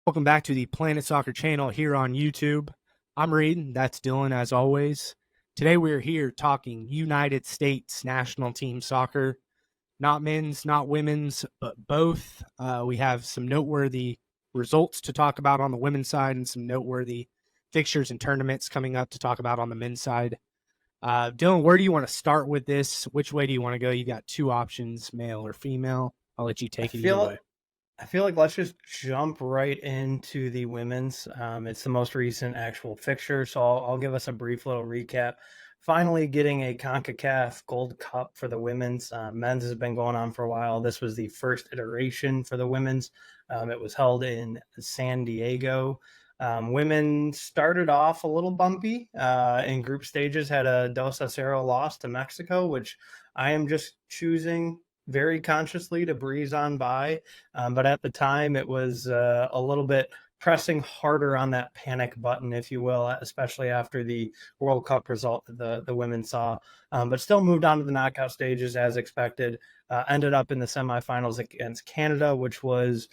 Welcome back to the Planet Soccer channel here on YouTube. I'm Reed, that's Dylan as always. Today we're here talking United States national team soccer. Not men's, not women's, but both. We have some noteworthy results to talk about on the women's side and some noteworthy fixtures and tournaments coming up to talk about on the men's side. Dylan, where do you want to start with this? Which way do you want to go? You got two options, male or female. I'll let you take it either way. I feel like let's just jump right into the women's. It's the most recent actual fixture, so I'll give us a brief little recap. Finally getting a CONCACAF Gold Cup for the women's. Men's has been going on for a while. This was the first iteration for the women's. It was held in San Diego. Women started off a little bumpy in group stages, had a 2-0 loss to Mexico, which I am just choosing very consciously to breeze on by. But at the time, it was a little bit pressing harder on that panic button, if you will, especially after the World Cup result that the women saw. But still moved on to the knockout stages as expected. Ended up in the semifinals against Canada, which was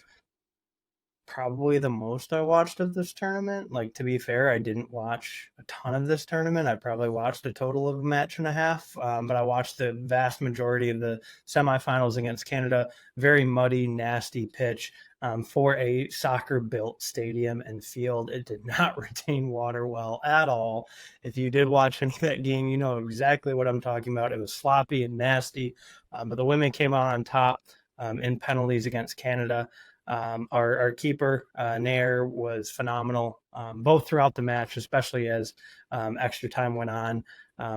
probably the most I watched of this tournament. Like, to be fair, I didn't watch a ton of this tournament. I probably watched a total of a match and a half, but I watched the vast majority of the semifinals against Canada. Very muddy, nasty pitch for a soccer-built stadium and field. It did not retain water well at all. If you did watch any of that game, you know exactly what I'm talking about. It was sloppy and nasty, but the women came out on top in penalties against Canada. Our keeper, Naeher, was phenomenal, both throughout the match, especially as extra time went on.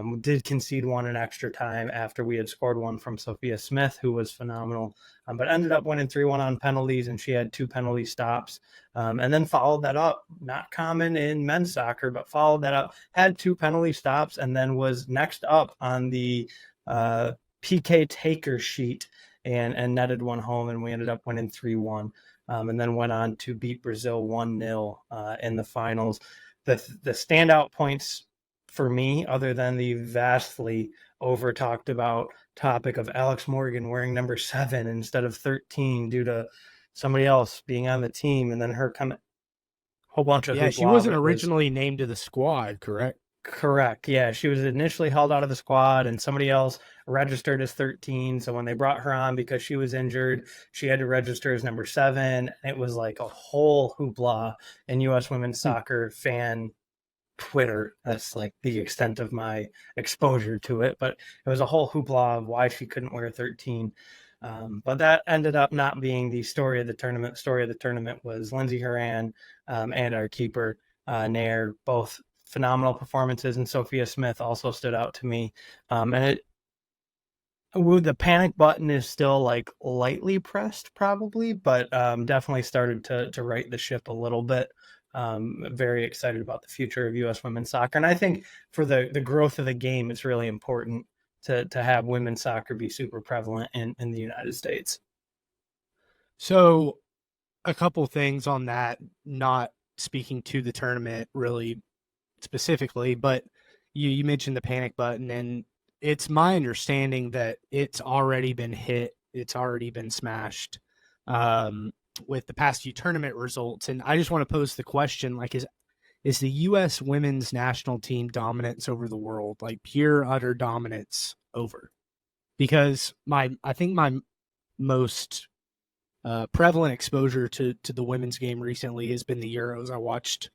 We did concede one in extra time after we had scored one from Sophia Smith, who was phenomenal, but ended up winning 3-1 on penalties, and she had 2 penalty stops, and then followed that up. Not common in men's soccer, but followed that up, had 2 penalty stops, and then was next up on the PK taker sheet and netted one home, and we ended up winning 3-1, and then went on to beat Brazil 1-0 in the finals. The standout points for me, other than the vastly over talked about topic of Alex Morgan wearing number 7 instead of 13 due to somebody else being on the team, and then her coming, whole bunch of Yeah, she hoopla. wasn't originally named to the squad, correct? Correct. Yeah, she was initially held out of the squad, and somebody else registered as 13. So when they brought her on because she was injured, she had to register as number 7. It was like a whole hoopla in U.S. women's soccer fan Twitter. That's like the extent of my exposure to it, but it was a whole hoopla of why she couldn't wear 13. But that ended up not being the story of the tournament. Story of the tournament was Lindsey Horan and our keeper, Naeher, both phenomenal performances, and Sophia Smith also stood out to me. And the panic button is still like lightly pressed probably, but definitely started to right the ship a little bit. Very excited about the future of U.S. women's soccer. And I think for the growth of the game, it's really important to have women's soccer be super prevalent in the United States. So a couple things on that, not speaking to the tournament really specifically, but you mentioned the panic button, and it's my understanding that it's already been hit, it's already been smashed with the past few tournament results. And I just want to pose the question, like, is the U.S. women's national team dominance over the world, like pure utter dominance, over? Because I think my most prevalent exposure to the women's game recently has been the Euros. I watched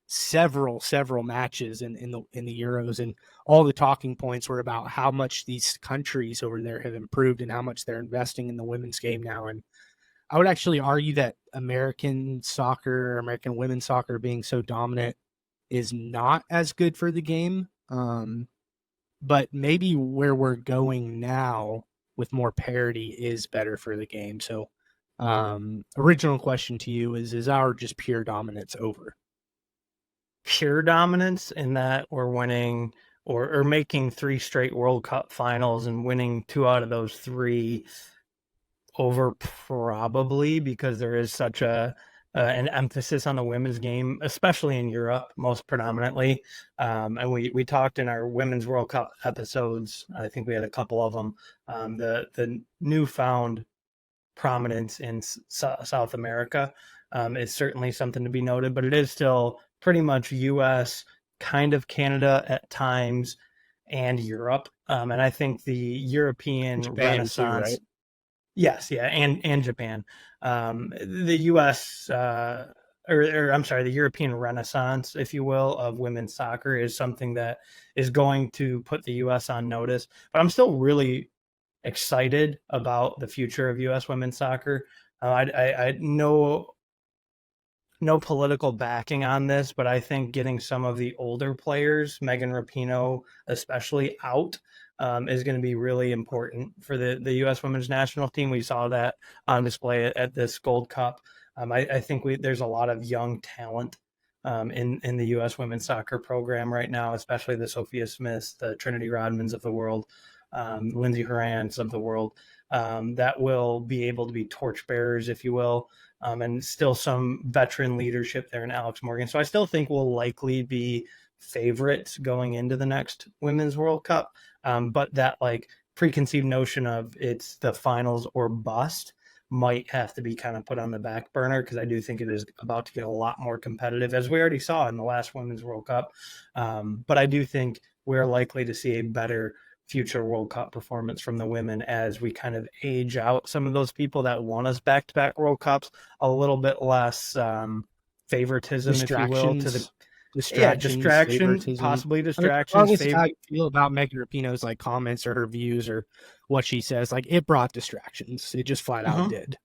several matches in the Euros, and all the talking points were about how much these countries over there have improved and how much they're investing in the women's game now. And I would actually argue that American soccer, American women's soccer being so dominant is not as good for the game. But maybe where we're going now with more parity is better for the game. So original question to you is our just pure dominance over? Pure dominance in that we're winning or making 3 straight World Cup finals and winning 2 out of those 3 over, probably, because there is such an emphasis on the women's game, especially in Europe, most predominantly. And we talked in our Women's World Cup episodes, I think we had a couple of them, the newfound prominence in South America. It's certainly something to be noted, but it is still pretty much U.S., kind of Canada at times, and Europe. And I think the European Japan too, Renaissance, right? yes, yeah, and Japan, the U.S. Or I'm sorry, the European Renaissance, if you will, of women's soccer is something that is going to put the U.S. on notice. But I'm still really excited about the future of U.S. women's soccer. I know no political backing on this, but I think getting some of the older players, Megan Rapinoe especially, out is going to be really important for the U.S. women's national team. We saw that on display at this Gold Cup. I think there's a lot of young talent in the U.S. women's soccer program right now, especially the Sophia Smiths, the Trinity Rodmans of the world, Lindsey Horans of the world, that will be able to be torchbearers, if you will, and still some veteran leadership there in Alex Morgan. So I still think we'll likely be favorites going into the next Women's World Cup. But that like preconceived notion of it's the finals or bust might have to be kind of put on the back burner, because I do think it is about to get a lot more competitive, as we already saw in the last Women's World Cup. But I do think we're likely to see a better future World Cup performance from the women as we kind of age out some of those people that won us back-to-back World Cups, a little bit less favoritism, if you will, to the distraction, possibly distractions. Regardless of how you feel about Megan Rapinoe's like comments or her views or what she says, like it brought distractions. It just flat out did.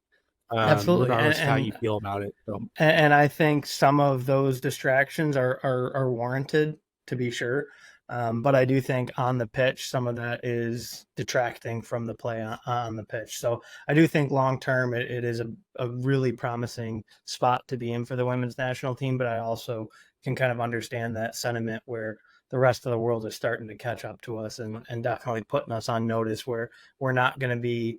Absolutely, regardless of how you feel about it. So. And I think some of those distractions are warranted, to be sure. But I do think on the pitch, some of that is detracting from the play on the pitch. So I do think long term, it is a really promising spot to be in for the women's national team. But I also can kind of understand that sentiment where the rest of the world is starting to catch up to us and definitely putting us on notice, where we're not going to be,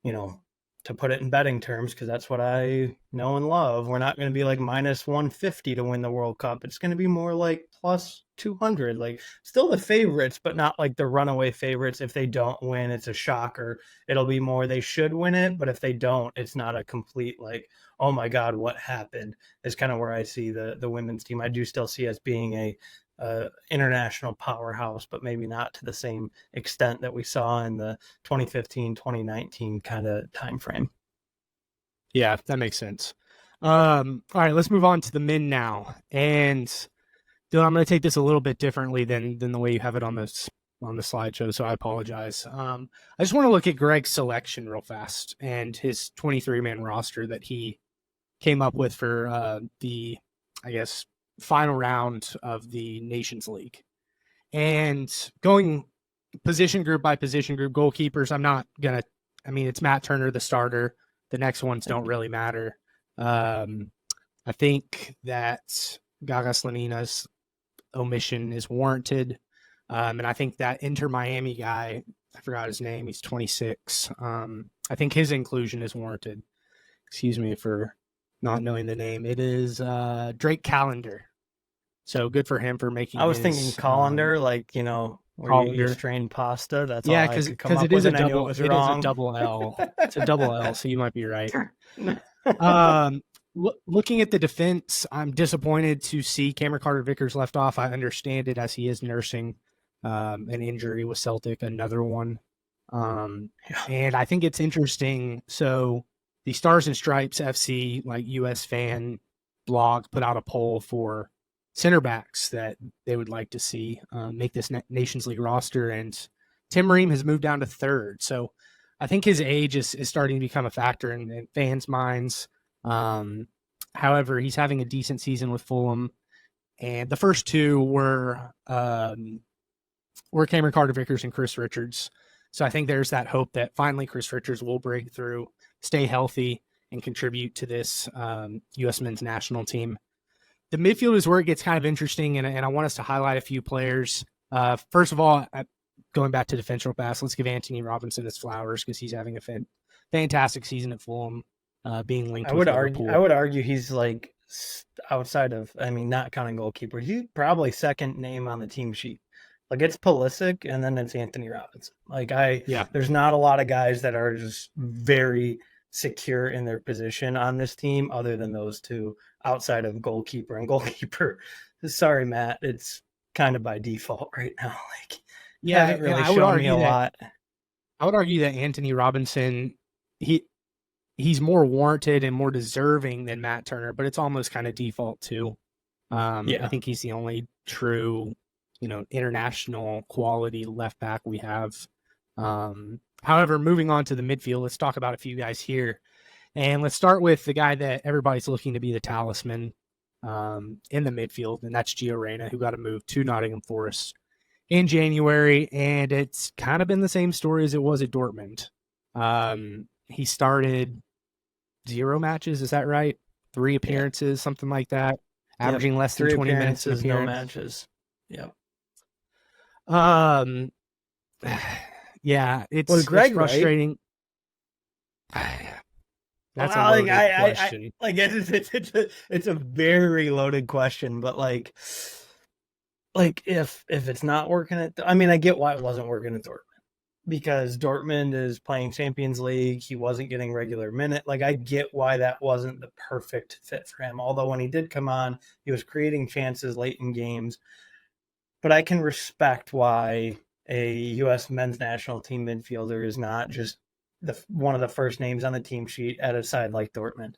to put it in betting terms, because that's what I know and love, we're not going to be like minus 150 to win the World Cup. It's going to be more like plus 200, like still the favorites, but not like the runaway favorites. If they don't win, it's a shocker. It'll be more they should win it, but if they don't, it's not a complete like, oh my God, what happened, is kind of where I see the women's team. I do still see us being a international powerhouse, but maybe not to the same extent that we saw in the 2015, 2019 kind of time frame. Yeah, that makes sense. All right, let's move on to the men now. And Dylan, I'm going to take this a little bit differently than the way you have it on the slideshow, so I apologize. I just want to look at Greg's selection real fast and his 23-man roster that he came up with for the, I guess, final round of the Nations League. And going position group by position group, goalkeepers, it's Matt Turner, the starter. The next ones don't really matter. I think that Gaga Slanina's omission is warranted. And I think that Inter Miami guy, I forgot his name, he's 26. I think his inclusion is warranted. Excuse me for not knowing the name. It is Drake Callender. So good for him for making. I was thinking colander, where you strain pasta. That's all I could come up with, and I knew it was wrong. It is a double L. It's a double L, so you might be right. Looking at the defense, I'm disappointed to see Cameron Carter-Vickers left off. I understand it, as he is nursing an injury with Celtic, another one. And I think it's interesting. So the Stars and Stripes FC, like US fan blog, put out a poll for center backs that they would like to see make this Nations League roster, and Tim Ream has moved down to third. So I think his age is starting to become a factor in fans' minds. However, he's having a decent season with Fulham, and the first two were Cameron Carter-Vickers and Chris Richards. So I think there's that hope that finally Chris Richards will break through, stay healthy, and contribute to this U.S. men's national team. The midfield is where it gets kind of interesting, and I want us to highlight a few players. First of all, going back to defense real fast, let's give Anthony Robinson his flowers, because he's having a fantastic season at Fulham, being linked with Liverpool. I would argue he's like, outside of, not counting goalkeeper, he's probably second name on the team sheet. Like, it's Pulisic, and then it's Anthony Robinson. There's not a lot of guys that are just very secure in their position on this team other than those two outside of goalkeeper and goalkeeper. Sorry, Matt, it's kind of by default right now. Like, Yeah, haven't and really shown me a lot. I would argue that Anthony Robinson, he's more warranted and more deserving than Matt Turner, but it's almost kind of default too. I think he's the only true, international quality left back we have. However, moving on to the midfield, let's talk about a few guys here. And let's start with the guy that everybody's looking to be the talisman in the midfield, and that's Gio Reyna, who got a move to Nottingham Forest in January. And it's kind of been the same story as it was at Dortmund. He started 0 matches, is that right? 3 appearances, something like that, averaging less than 20 minutes an appearance. No matches. Yep. Yeah, it's frustrating. Right? That's a loaded question. It's a very loaded question, but like if it's not working I get why it wasn't working at Dortmund, because Dortmund is playing Champions League. He wasn't getting regular minute. Like, I get why that wasn't the perfect fit for him. Although when he did come on, he was creating chances late in games. But I can respect why a U.S. men's national team midfielder is not just one of the first names on the team sheet at a side like Dortmund.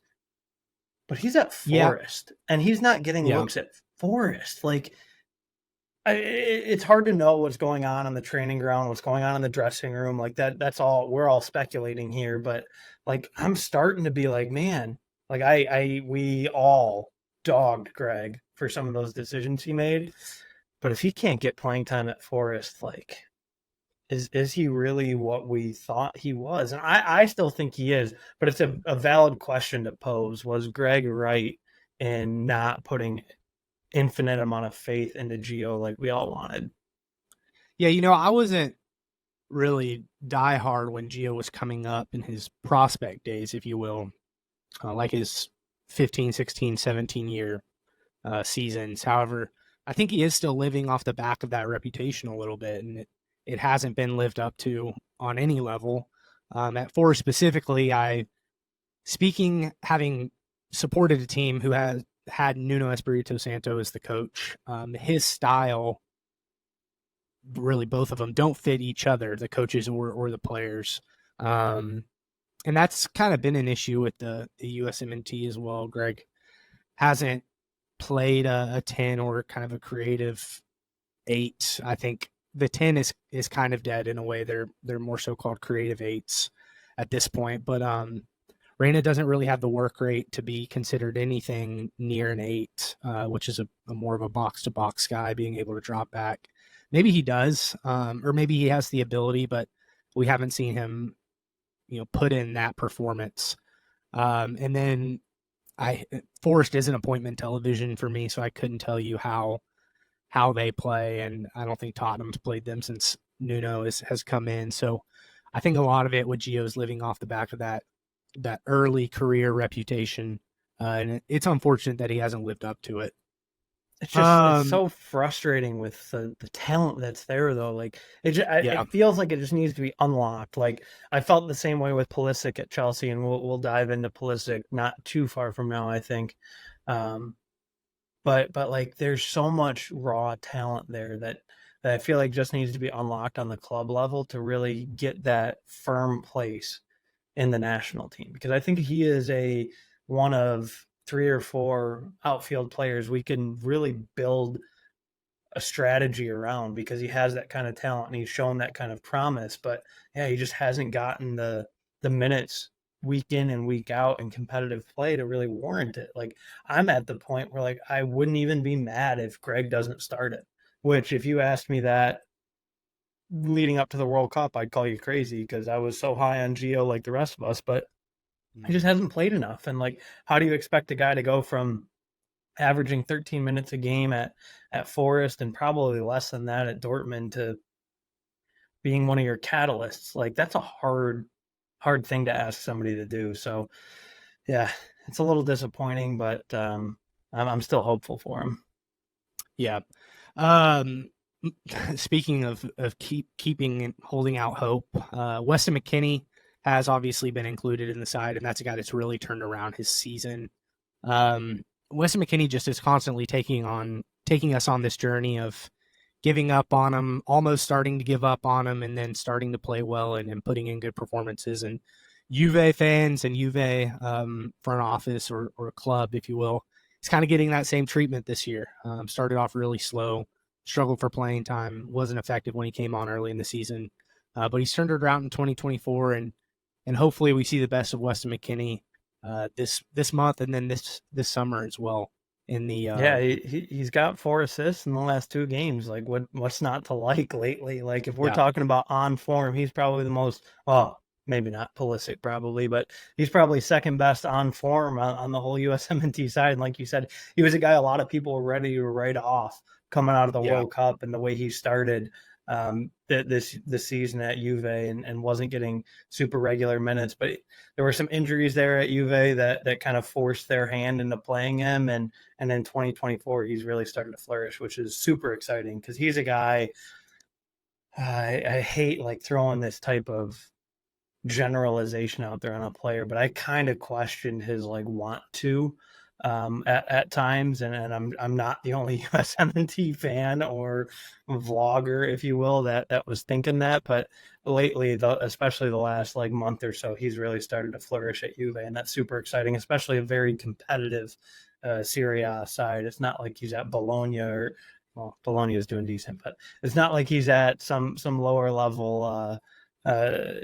But he's at Forest, and he's not getting looks at Forest. Like, it's hard to know what's going on the training ground, what's going on in the dressing room. Like, that's all, we're all speculating here. But like, I'm starting to be like, man, like we all dogged Greg for some of those decisions he made. But if he can't get playing time at Forest, like, is he really what we thought he was? And I still think he is, but it's a valid question to pose. Was Greg right in not putting infinite amount of faith into Gio like we all wanted? Yeah, I wasn't really diehard when Gio was coming up in his prospect days, if you will, like his 15, 16, 17-year seasons. However, I think he is still living off the back of that reputation a little bit, and it hasn't been lived up to on any level. At Forest specifically, having supported a team who had Nuno Espirito Santo as the coach, his style, really both of them, don't fit each other, the coaches or the players. And that's kind of been an issue with the USMNT as well. Greg hasn't played a 10 or kind of a creative 8. I think the 10 is kind of dead in a way. They're more so-called creative 8s at this point. But Reyna doesn't really have the work rate to be considered anything near an 8, which is a more of a box-to-box guy, being able to drop back. Maybe he does, or maybe he has the ability, but we haven't seen him, put in that performance. And then Forest is an appointment television for me, so I couldn't tell you how they play, and I don't think Tottenham's played them since Nuno has come in. So I think a lot of it with Gio is living off the back of that early career reputation, and it's unfortunate that he hasn't lived up to it. It's just it's so frustrating with the talent that's there, though. Like, it feels like it just needs to be unlocked. Like, I felt the same way with Pulisic at Chelsea, and we'll dive into Pulisic not too far from now, I think. But like, there's so much raw talent there that I feel like just needs to be unlocked on the club level to really get that firm place in the national team. Because I think he is one of 3 or 4 outfield players we can really build a strategy around, because he has that kind of talent and he's shown that kind of promise. But yeah, he just hasn't gotten the minutes week in and week out in competitive play to really warrant it. Like, I'm at the point where, like, I wouldn't even be mad if Greg doesn't start it, which, if you asked me that leading up to the World Cup, I'd call you crazy, because I was so high on Gio like the rest of us. But he just hasn't played enough. And like, how do you expect a guy to go from averaging 13 minutes a game at Forest and probably less than that at Dortmund to being one of your catalysts? Like, that's a hard thing to ask somebody to do. So yeah, it's a little disappointing, but I'm still hopeful for him. Yeah. Speaking of keeping and holding out hope, Weston McKennie has obviously been included in the side, and that's a guy that's really turned around his season. Weston McKennie just is constantly taking us on this journey of giving up on him, almost starting to give up on him, and then starting to play well and putting in good performances. And Juve fans and Juve front office or club, if you will, is kind of getting that same treatment this year. Started off really slow, struggled for playing time, wasn't effective when he came on early in the season, but he's turned it around in 2024, and hopefully we see the best of Weston McKennie this month and then this summer as well. In the he's got 4 assists in the last 2 games. Like what's not to like lately? Like if we're talking about on form, he's probably the most, well, maybe not Pulisic probably, but he's probably second best on form on the whole USMNT side. And like you said, he was a guy a lot of people were ready to write off coming out of the World Cup and the way he started this season at Juve and wasn't getting super regular minutes, but there were some injuries there at Juve that kind of forced their hand into playing him, and in 2024 he's really started to flourish, which is super exciting because he's a guy I hate like throwing this type of generalization out there on a player, but I kind of questioned his like want to at times, and I'm not the only USMNT fan or vlogger, if you will, that was thinking that. But lately, especially the last like month or so, he's really started to flourish at Juve, and that's super exciting, especially a very competitive Serie A side. It's not like he's at Bologna or, well, Bologna is doing decent, but it's not like he's at some lower level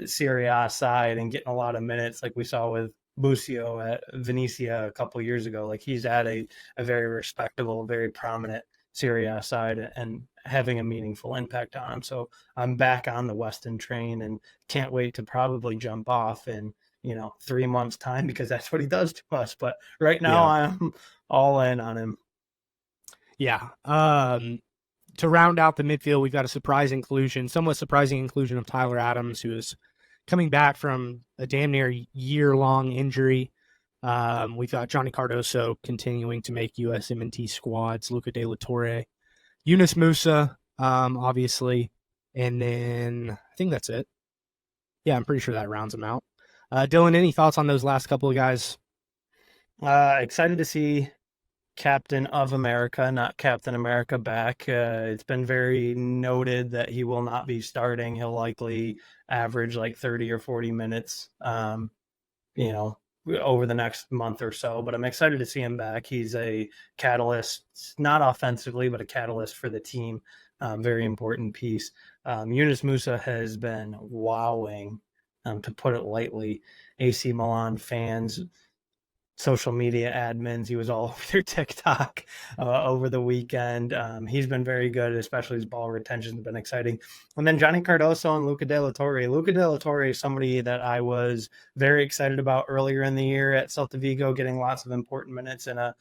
Serie A side and getting a lot of minutes like we saw with Busio at Venezia a couple of years ago. Like he's at a very respectable, very prominent Serie A side and having a meaningful impact on him. So I'm back on the Weston train and can't wait to probably jump off in 3 months time, because that's what he does to us. But right now I'm all in on him. Yeah. To round out the midfield, we've got a somewhat surprising inclusion of Tyler Adams, who is coming back from a damn near year-long injury. We've got Johnny Cardoso continuing to make USMNT squads, Luca de la Torre, Yunus Musah, obviously, and then I think that's it. Yeah, I'm pretty sure that rounds them out. Dylan, any thoughts on those last couple of guys? Excited to see Captain of America, not Captain America, back. It's been very noted that he will not be starting. He'll likely average like 30 or 40 minutes, over the next month or so. But I'm excited to see him back. He's a catalyst, not offensively, but a catalyst for the team. Very important piece. Yunus Musah has been wowing, to put it lightly. AC Milan fans, social media admins, he was all over their TikTok over the weekend. He's been very good, especially his ball retention has been exciting. And then Johnny Cardoso and Luca de la Torre. Luca de la Torre is somebody that I was very excited about earlier in the year at Celta Vigo, getting lots of important minutes in a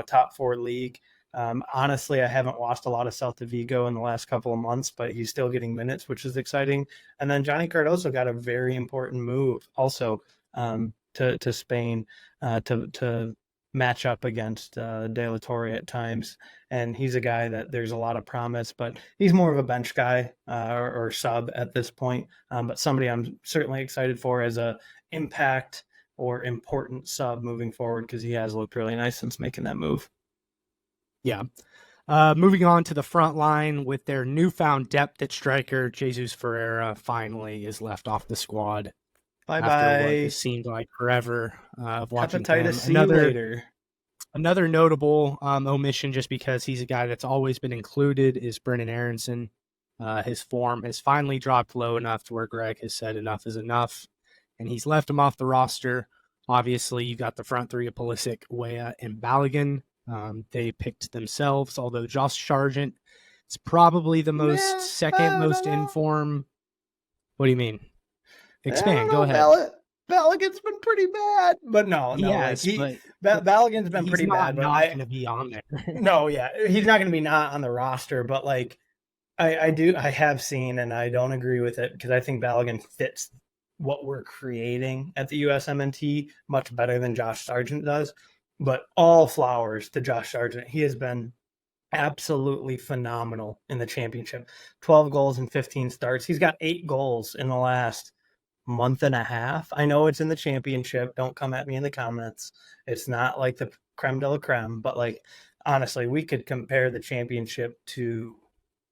top 4 league. Honestly, I haven't watched a lot of Celta Vigo in the last couple of months, but he's still getting minutes, which is exciting. And then Johnny Cardoso got a very important move also to Spain to match up against De La Torre at times. And he's a guy that there's a lot of promise, but he's more of a bench guy or sub at this point. But somebody I'm certainly excited for as a impact or important sub moving forward, because he has looked really nice since making that move. Yeah. Moving on to the front line with their newfound depth at striker, Jesus Ferreira finally is left off the squad. Bye-bye. After what it seemed like forever of watching him. See you later. Another notable omission, just because he's a guy that's always been included, is Brennan Aronson. His form has finally dropped low enough to where Greg has said enough is enough, and he's left him off the roster. Obviously, you got the front three of Pulisic, Weah, and Balogun. They picked themselves, although Josh Sargent is probably the second most in form. What do you mean? Expand. Go ahead. Balogun's been pretty bad, but no. Yes, Balogun's been pretty bad. He's not going to be on there. No, yeah, he's not going to be not on the roster. But like, I have seen, and I don't agree with it, because I think Balogun fits what we're creating at the USMNT much better than Josh Sargent does. But all flowers to Josh Sargent. He has been absolutely phenomenal in the championship. 12 goals in 15 starts. He's got 8 goals in the last month and a half. I know it's in the championship. Don't come at me in the comments. It's not like the creme de la creme, but like honestly, we could compare the championship to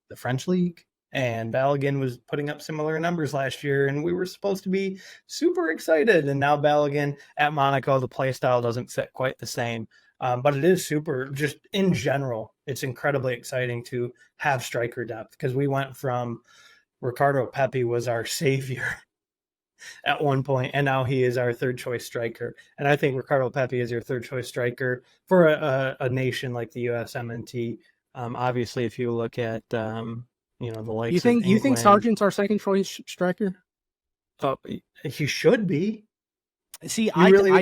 the French league. And Balogun was putting up similar numbers last year, and we were supposed to be super excited. And now Balogun at Monaco, the play style doesn't fit quite the same. But it is super, just in general, it's incredibly exciting to have striker depth because we went from Ricardo Pepe was our savior at one point, and now he is our third choice striker. And I think Ricardo Pepe is your third choice striker for a nation like the USMNT. Obviously, if you look at the likes You think of England, Sargent's our second choice striker? he should be. See, really-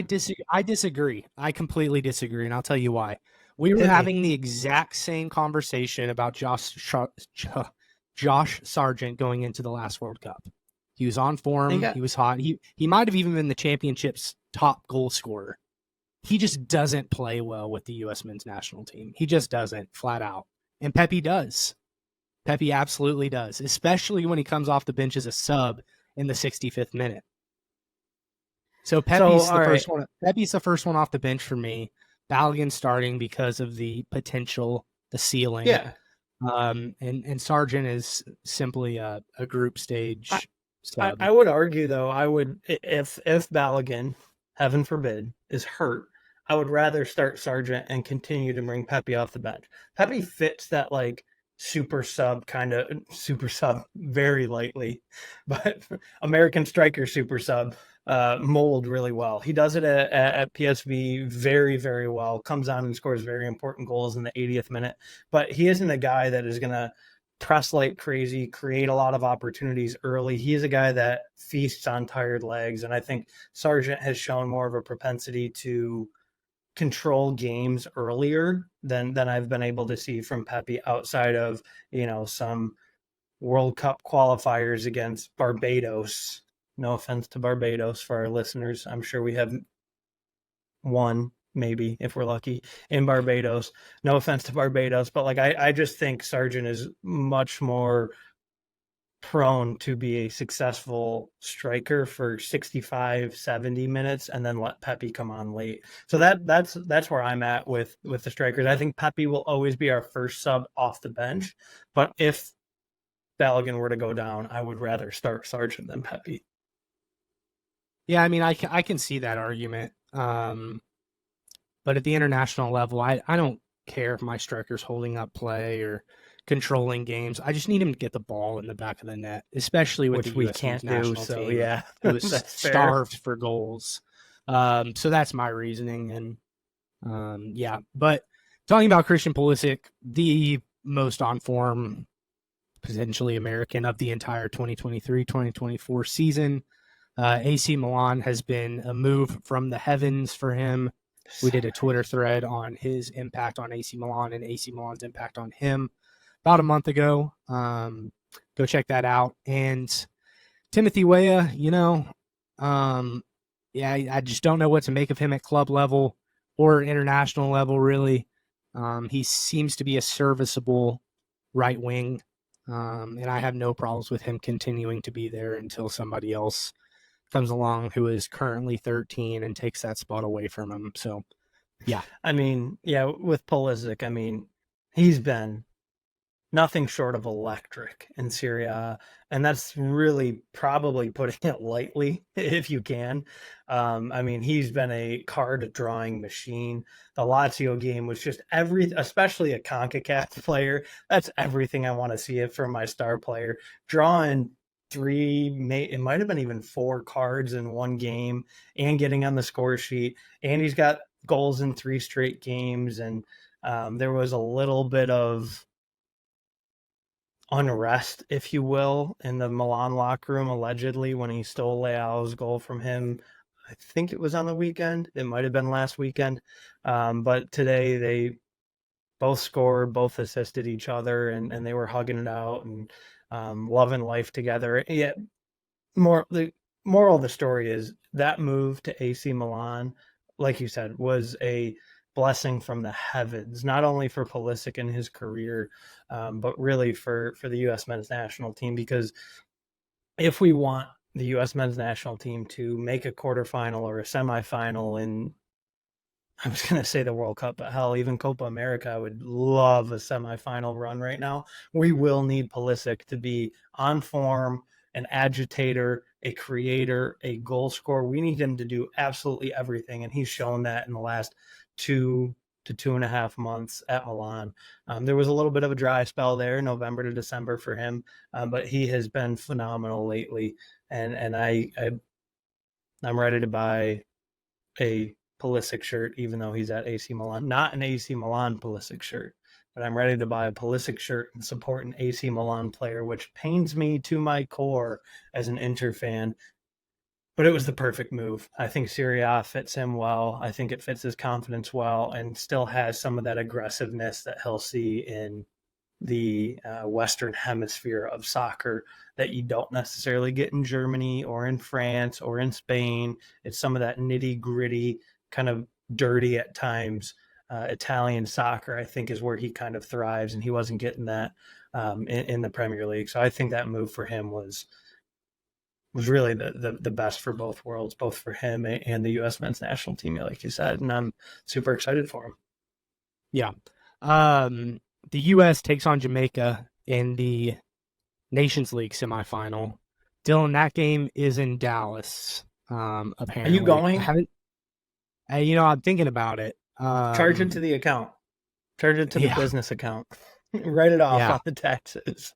I disagree. I completely disagree, and I'll tell you why. We were having the exact same conversation about Josh Sargent going into the last World Cup. He was on form. He was hot. He might have even been the championship's top goal scorer. He just doesn't play well with the U.S. men's national team. He just doesn't, flat out. And Pepe does. Pepe absolutely does, especially when he comes off the bench as a sub in the 65th minute. So Pepe's the first one. Pepe's the first one off the bench for me. Balogun starting because of the potential, the ceiling. Yeah. And Sargent is simply a group stage sub. I would argue though, if Balogun, heaven forbid, is hurt, I would rather start Sargent and continue to bring Pepe off the bench. Pepe fits that like super sub very lightly, but American striker super sub mold really well. He does it at PSV very, very well, comes on and scores very important goals in the 80th minute, but he isn't a guy that is going to press like crazy, create a lot of opportunities early. He's a guy that feasts on tired legs, and I think Sargent has shown more of a propensity to control games earlier than I've been able to see from Pepe outside of, some World Cup qualifiers against Barbados. No offense to Barbados for our listeners. I'm sure we have one, maybe, if we're lucky, in Barbados. No offense to Barbados, but like I just think Sargent is much more prone to be a successful striker for 65, 70 minutes and then let Pepe come on late. So that's where I'm at with the strikers. I think Pepe will always be our first sub off the bench, but if Balogun were to go down, I would rather start Sargent than Pepe. Yeah, I mean, I can see that argument. But at the international level, I don't care if my striker's holding up play or controlling games. I just need him to get the ball in the back of the net, especially with the US can't national do. So team, yeah, who was starved for goals. So that's my reasoning. And yeah, but talking about Christian Pulisic, the most on form, potentially American of the entire 2023-2024 season. AC Milan has been a move from the heavens for him. We did a Twitter thread on his impact on AC Milan and AC Milan's impact on him about a month ago. Go check that out. And Timothy Weah, I just don't know what to make of him at club level or international level, really. He seems to be a serviceable right wing, and I have no problems with him continuing to be there until somebody else comes along who is currently 13 and takes that spot away from him. So, yeah. I mean, yeah, with Pulisic, I mean, he's been nothing short of electric in Serie A, and that's really probably putting it lightly, if you can. I mean, he's been a card-drawing machine. The Lazio game was just especially a CONCACAF player, that's everything I want to see it from my star player. Drawing it might have been even 4 cards in one game and getting on the score sheet, and he's got goals in 3 straight games, and there was a little bit of unrest, if you will, in the Milan locker room, allegedly, when he stole Leao's goal from him. I think it was on the weekend. It might have been last weekend. But today they both scored, both assisted each other, and they were hugging it out and loving life together. Yeah, the moral of the story is that move to AC Milan, like you said, was a blessing from the heavens, not only for Pulisic in his career, but really for the U.S. men's national team. Because if we want the U.S. men's national team to make a quarterfinal or a semifinal in, I was going to say the World Cup, but hell, even Copa America, I would love a semifinal run right now. We will need Pulisic to be on form, an agitator, a creator, a goal scorer. We need him to do absolutely everything, and he's shown that in the last 2 to 2.5 months at Milan. There was a little bit of a dry spell there, November to December for him, but he has been phenomenal lately, and I'm ready to buy a Pulisic shirt, even though he's at AC Milan. Not an AC Milan Pulisic shirt, but I'm ready to buy a Pulisic shirt and support an AC Milan player, which pains me to my core as an Inter fan. But it was the perfect move. I think Serie A fits him well. I think it fits his confidence well, and still has some of that aggressiveness that he'll see in the Western hemisphere of soccer that you don't necessarily get in Germany or in France or in Spain. It's some of that nitty gritty, kind of dirty at times. Italian soccer, I think, is where he kind of thrives, and he wasn't getting that in the Premier League. So I think that move for him was really the best for both worlds, both for him and the U.S. men's national team, like you said. And I'm super excited for him. Yeah. The U.S. takes on Jamaica in the Nations League semifinal. Dylan, that game is in Dallas. Apparently, are you going? I haven't. I'm thinking about it. Charge it to the account. Charge it to the business account. Write it off on the taxes.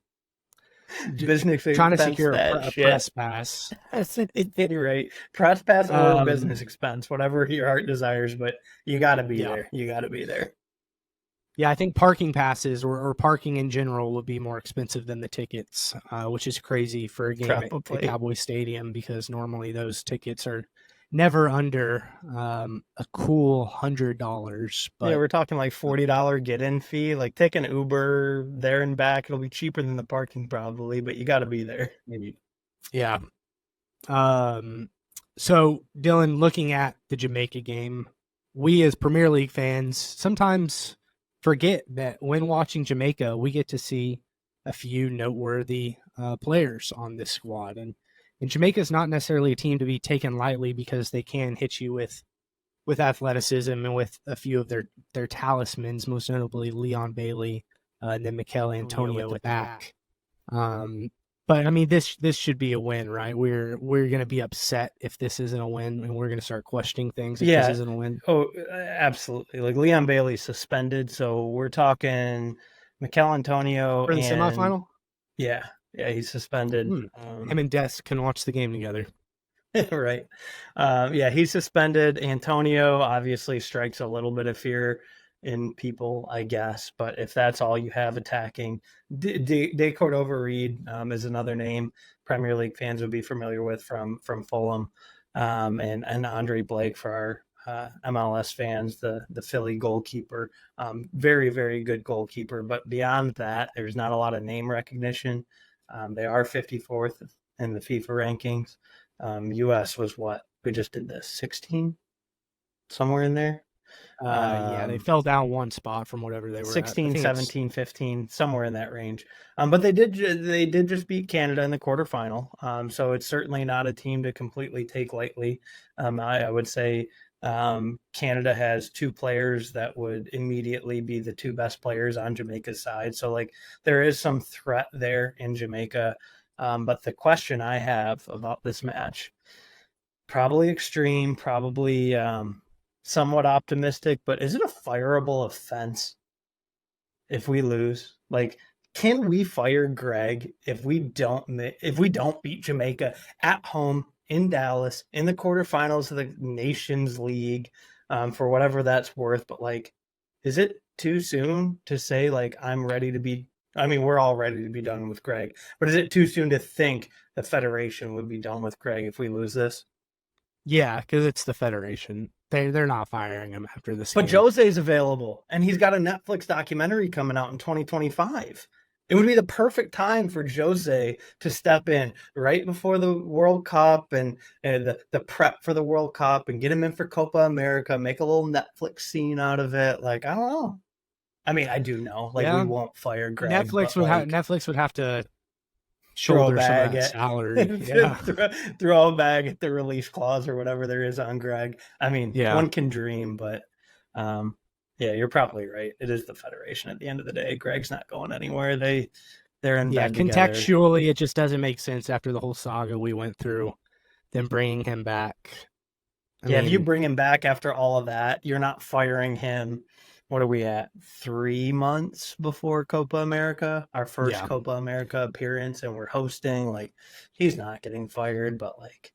Business trying to secure a press pass. You're right. Press pass or business expense, whatever your heart desires, but you got to be there. You got to be there. Yeah, I think parking passes or parking in general would be more expensive than the tickets, which is crazy for a game at Cowboy Stadium, because normally those tickets are never under a cool $100. But yeah, we're talking like $40 get-in fee. Like, take an Uber there and back. It'll be cheaper than the parking probably, but you got to be there. Yeah. So, Dylan, looking at the Jamaica game, we as Premier League fans sometimes forget that when watching Jamaica, we get to see a few noteworthy players on this squad. And Jamaica is not necessarily a team to be taken lightly, because they can hit you with athleticism and with a few of their talismans, most notably Leon Bailey and then Mikel Antonio at the back. But I mean, this should be a win, right? We're going to be upset if this isn't a win, and we're going to start questioning things if this isn't a win. Oh, absolutely. Like, Leon Bailey's suspended, so we're talking Mikel Antonio for the semifinal. Yeah, he's suspended. Him and Des can watch the game together. Right. He's suspended. Antonio obviously strikes a little bit of fear in people, I guess. But if that's all you have attacking, De Cordova-Reid is another name Premier League fans would be familiar with from Fulham, and Andre Blake for our MLS fans, the Philly goalkeeper. Very, very good goalkeeper. But beyond that, there's not a lot of name recognition. They are 54th in the FIFA rankings. US was what? We just did this, 16? Somewhere in there? They fell down one spot from whatever they were 16, 17, 15, somewhere in that range. But they did just beat Canada in the quarterfinal. So it's certainly not a team to completely take lightly. I would say Canada has two players that would immediately be the two best players on Jamaica's side. So, like, there is some threat there in Jamaica. But the question I have about this match, probably extreme, probably somewhat optimistic, but is it a fireable offense if we lose? Like, can we fire Greg if we don't beat Jamaica at home in Dallas in the quarterfinals of the Nations League, for whatever that's worth? But, like, is it too soon to say, like, I'm ready to be? I mean, we're all ready to be done with Greg, but is it too soon to think the Federation would be done with Greg if we lose this? Yeah, because it's the Federation. They're not firing him after this. But Jose's available, and he's got a Netflix documentary coming out in 2025. It would be the perfect time for Jose to step in right before the World Cup and the prep for the World Cup, and get him in for Copa America, make a little Netflix scene out of it. Like, I don't know. I mean, I do know. Like, we won't fire Greg. Netflix would have to shoulder some of that salary. Yeah. throw a bag at the release clause or whatever there is on Greg. I mean, Yeah. one can dream, but yeah, you're probably right. It is the Federation at the end of the day. Greg's not going anywhere. They're in bed together. Contextually, it just doesn't make sense after the whole saga we went through, them bringing him back. I mean, if you bring him back after all of that, you're not firing him. What are we at? 3 months before Copa America, our first Copa America appearance, and we're hosting. Like, he's not getting fired, but like,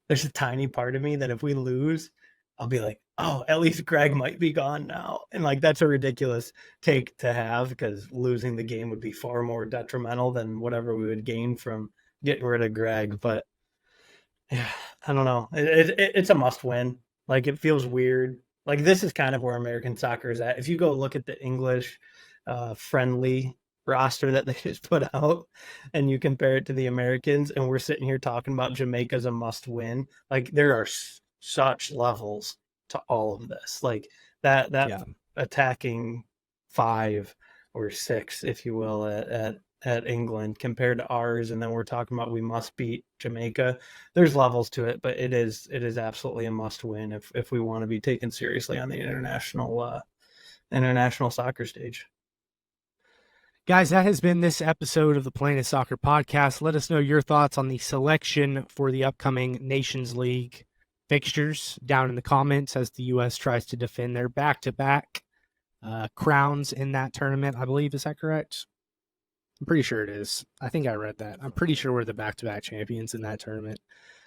there's a tiny part of me that if we lose, I'll be like, oh, at least Greg might be gone now. And like, that's a ridiculous take to have, because losing the game would be far more detrimental than whatever we would gain from getting rid of Greg. But yeah, I don't know. It's a must win. Like, it feels weird. Like, this is kind of where American soccer is at. If you go look at the English friendly roster that they just put out and you compare it to the Americans, and we're sitting here talking about Jamaica as a must win, like, there are such levels to all of this. Like, that attacking 5 or 6, if you will, at England compared to ours, and then we're talking about we must beat Jamaica. There's levels to it, but it is absolutely a must win if we want to be taken seriously on the international soccer stage. Guys, that has been this episode of the Planet Soccer Podcast. Let us know your thoughts on the selection for the upcoming Nations League fixtures down in the comments as the U.S. tries to defend their back-to-back crowns in that tournament, I believe. Is that correct? I'm pretty sure it is. I think I read that. I'm pretty sure we're the back-to-back champions in that tournament.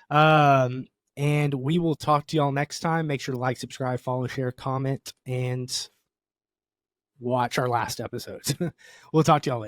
And we will talk to y'all next time. Make sure to like, subscribe, follow, share, comment, and watch our last episodes. We'll talk to y'all later.